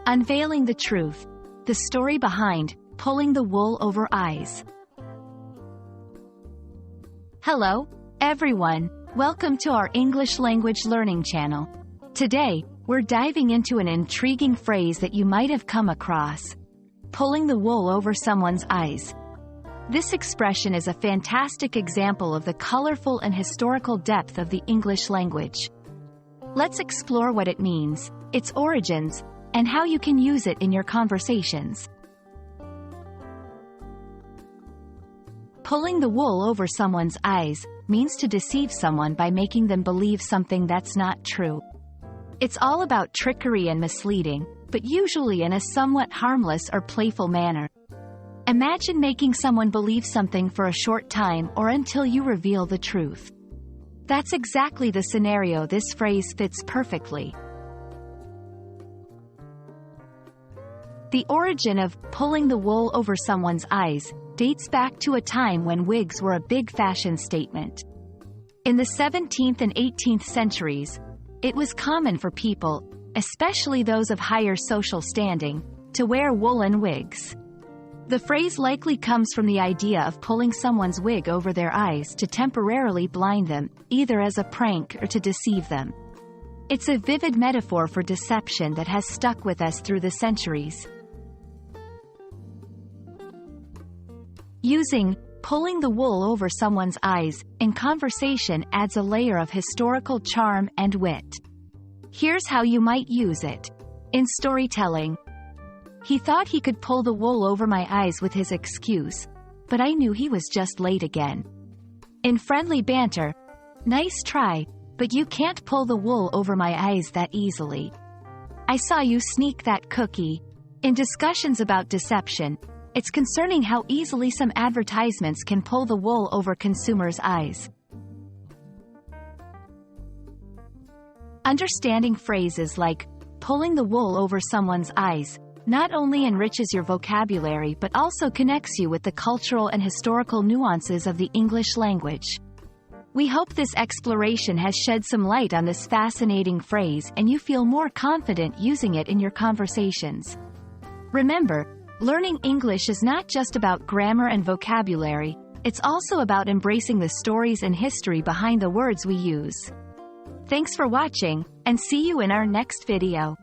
Unveiling the Truth, the story behind pulling the wool over eyes. Hello, everyone. Welcome to our English language learning channel. Today, we're diving into an intriguing phrase that you might have come across: pulling the wool over someone's eyes. This expression is a fantastic example of the colorful and historical depth of the English language. Let's explore what it means, its origins, and how you can use it in your conversations. Pulling the wool over someone's eyes means to deceive someone by making them believe something that's not true. It's all about trickery and misleading, but usually in a somewhat harmless or playful manner. Imagine making someone believe something for a short time or until you reveal the truth. That's exactly the scenario this phrase fits perfectly. The origin of pulling the wool over someone's eyes dates back to a time when wigs were a big fashion statement. In the 17th and 18th centuries, it was common for people, especially those of higher social standing, to wear woolen wigs. The phrase likely comes from the idea of pulling someone's wig over their eyes to temporarily blind them, either as a prank or to deceive them. It's a vivid metaphor for deception that has stuck with us through the centuries. Using pulling the wool over someone's eyes in conversation adds a layer of historical charm and wit. Here's how you might use it. In storytelling, he thought he could pull the wool over my eyes with his excuse, but I knew he was just late again. In friendly banter, nice try, but you can't pull the wool over my eyes that easily. I saw you sneak that cookie. In discussions about deception, it's concerning how easily some advertisements can pull the wool over consumers' eyes. Understanding phrases like pulling the wool over someone's eyes not only enriches your vocabulary but also connects you with the cultural and historical nuances of the English language. We hope this exploration has shed some light on this fascinating phrase and you feel more confident using it in your conversations. Remember, learning English is not just about grammar and vocabulary, it's also about embracing the stories and history behind the words we use. Thanks for watching, and see you in our next video.